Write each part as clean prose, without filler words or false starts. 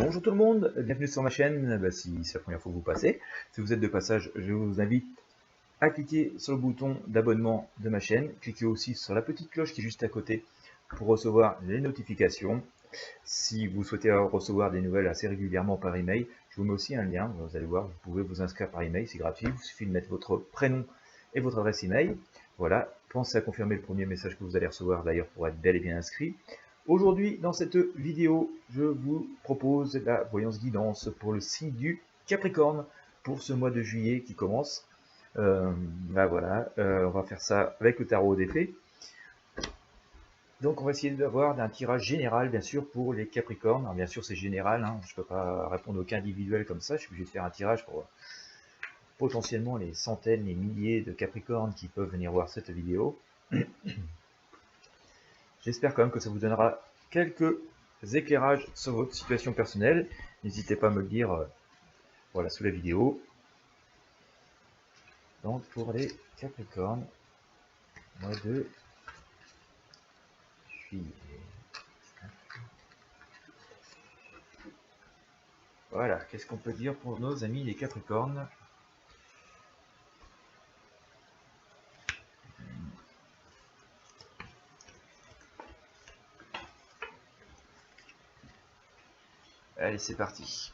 Bonjour tout le monde, bienvenue sur ma chaîne. Si c'est la première fois que vous passez, si vous êtes de passage, je vous invite à cliquer sur le bouton d'abonnement de ma chaîne. Cliquez aussi sur la petite cloche qui est juste à côté pour recevoir les notifications. Si vous souhaitez recevoir des nouvelles assez régulièrement par email, je vous mets aussi un lien. Vous allez voir, vous pouvez vous inscrire par email, c'est gratuit. Il suffit de mettre votre prénom et votre adresse email. Voilà, pensez à confirmer le premier message que vous allez recevoir d'ailleurs pour être bel et bien inscrit. Aujourd'hui, dans cette vidéo, je vous propose la voyance guidance pour le signe du Capricorne pour ce mois de juillet qui commence. On va faire ça avec le tarot des fées. Donc on va essayer d'avoir un tirage général, bien sûr, pour les Capricornes. Alors, bien sûr, c'est général, hein, je ne peux pas répondre au cas individuel comme ça, je suis obligé de faire un tirage pour potentiellement les centaines, les milliers de Capricornes qui peuvent venir voir cette vidéo. J'espère quand même que ça vous donnera quelques éclairages sur votre situation personnelle. N'hésitez pas à me le dire voilà, sous la vidéo. Donc pour les Capricornes, mois de juillet. Voilà, qu'est-ce qu'on peut dire pour nos amis les Capricornes? Allez, c'est parti.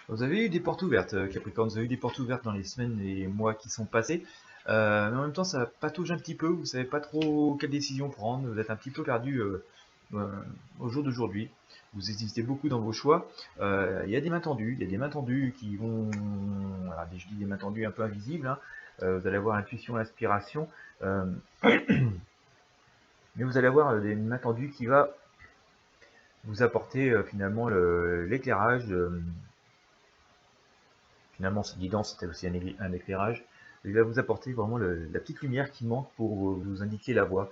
Vous avez eu des portes ouvertes, Capricorne, vous avez eu des portes ouvertes dans les semaines et mois qui sont passés. Mais en même temps, ça patauge un petit peu, vous savez pas trop quelle décision prendre, vous êtes un petit peu perdu au jour d'aujourd'hui. Vous hésitez beaucoup dans vos choix. Il y a des mains tendues qui vont... Voilà, je dis des mains tendues un peu invisibles, hein. Vous allez avoir l'intuition, l'inspiration. Mais vous allez avoir des mains tendues qui va vous apporter finalement l'éclairage. Finalement, cette guidance, c'était aussi un éclairage. Il va vous apporter vraiment la petite lumière qui manque pour vous indiquer la voie.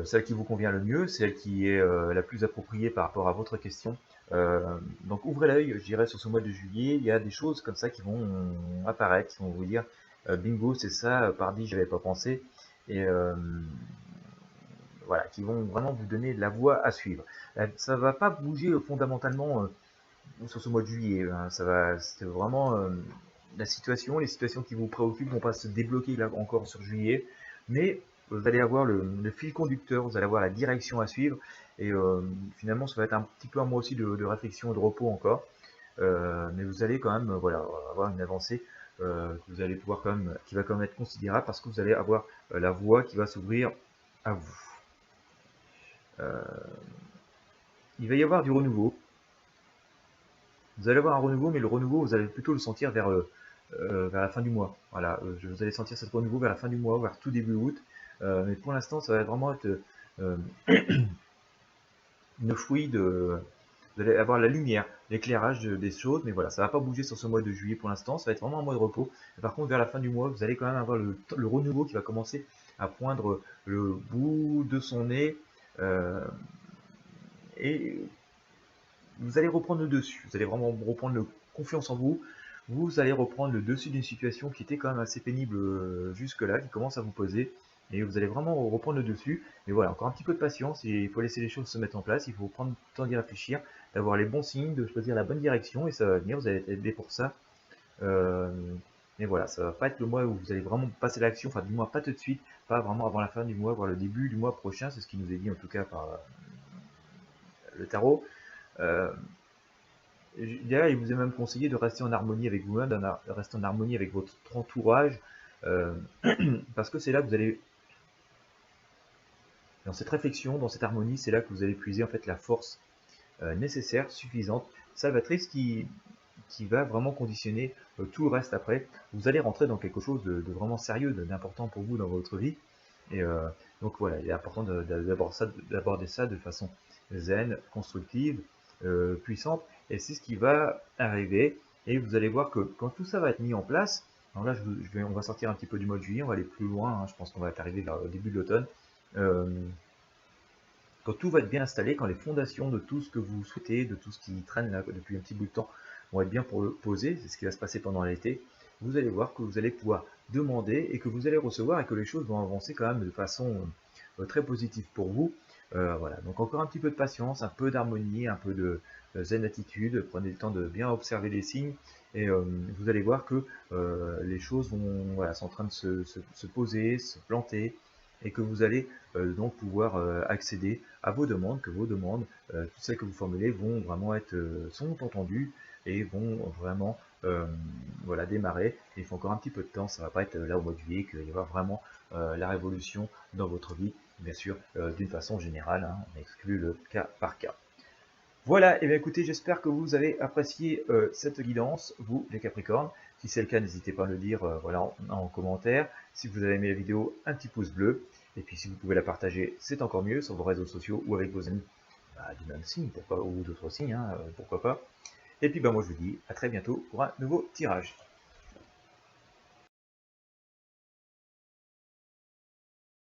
Celle qui vous convient le mieux, celle qui est la plus appropriée par rapport à votre question. Donc ouvrez l'œil, je dirais, sur ce mois de juillet, il y a des choses comme ça qui vont apparaître, qui vont vous dire bingo, c'est ça, pardi, je n'avais pas pensé. Et voilà, qui vont vraiment vous donner la voie à suivre. Ça ne va pas bouger fondamentalement sur ce mois de juillet. Hein, c'est vraiment les situations qui vous préoccupent vont pas se débloquer là encore sur juillet, mais vous allez avoir le fil conducteur, vous allez avoir la direction à suivre, et finalement ça va être un petit peu un mois aussi de réflexion et de repos encore, mais vous allez quand même voilà, avoir une avancée que vous allez pouvoir quand même, qui va quand même être considérable parce que vous allez avoir la voie qui va s'ouvrir à vous. Il va y avoir du renouveau. Vous allez avoir un renouveau, mais le renouveau, vous allez plutôt le sentir vers la fin du mois. Voilà, vous allez sentir ce renouveau vers la fin du mois, vers tout début août. Mais pour l'instant, ça va vraiment être une fluide. Vous allez avoir la lumière, l'éclairage des choses, mais voilà, ça va pas bouger sur ce mois de juillet pour l'instant. Ça va être vraiment un mois de repos. Et par contre, vers la fin du mois, vous allez quand même avoir le renouveau qui va commencer à poindre le bout de son nez. Et vous allez reprendre le dessus, vous allez vraiment reprendre confiance en vous, vous allez reprendre le dessus d'une situation qui était quand même assez pénible jusque-là, qui commence à vous poser, et vous allez vraiment reprendre le dessus. Mais voilà, encore un petit peu de patience, il faut laisser les choses se mettre en place, il faut prendre le temps d'y réfléchir, d'avoir les bons signes, de choisir la bonne direction, et ça va venir, vous allez être aidé pour ça. Mais voilà, ça va pas être le mois où vous allez vraiment passer à l'action, enfin du moins pas tout de suite, pas vraiment avant la fin du mois, voire le début du mois prochain, c'est ce qui nous est dit en tout cas par le tarot. D'ailleurs, il vous est même conseillé de rester en harmonie avec vous-même, de rester en harmonie avec votre entourage, parce que c'est là que vous allez, dans cette réflexion, dans cette harmonie, c'est là que vous allez puiser en fait la force nécessaire, suffisante, salvatrice qui va vraiment conditionner tout le reste après. Vous allez rentrer dans quelque chose de vraiment sérieux, d'important pour vous dans votre vie. Et donc voilà, il est important d'aborder ça de façon zen, constructive, puissante, et c'est ce qui va arriver. Et vous allez voir que quand tout ça va être mis en place, alors là on va sortir un petit peu du mois de juillet, on va aller plus loin, hein, je pense qu'on va arriver vers le début de l'automne. Quand tout va être bien installé, quand les fondations de tout ce que vous souhaitez, de tout ce qui traîne là depuis un petit bout de temps, vont être bien posées, c'est ce qui va se passer pendant l'été, vous allez voir que vous allez pouvoir demander et que vous allez recevoir et que les choses vont avancer quand même de façon très positive pour vous. Voilà, donc encore un petit peu de patience, un peu d'harmonie, un peu de zen attitude, prenez le temps de bien observer les signes et vous allez voir que les choses vont, voilà, sont en train de se poser, se planter et que vous allez donc pouvoir accéder à vos demandes, que vos demandes, toutes celles que vous formulez vont vraiment être, sont entendues et vont vraiment voilà, démarrer. Il faut encore un petit peu de temps, ça ne va pas être là au mois de juillet qu'il va y avoir vraiment la révolution dans votre vie, bien sûr, d'une façon générale, hein, on exclut le cas par cas. Voilà, et bien écoutez, j'espère que vous avez apprécié cette guidance, vous les Capricornes. Si c'est le cas, n'hésitez pas à me le dire voilà, en commentaire. Si vous avez aimé la vidéo, un petit pouce bleu. Et puis si vous pouvez la partager, c'est encore mieux sur vos réseaux sociaux ou avec vos amis du même signe, pourquoi, ou d'autres signes, hein, pourquoi pas. Et puis moi je vous dis à très bientôt pour un nouveau tirage.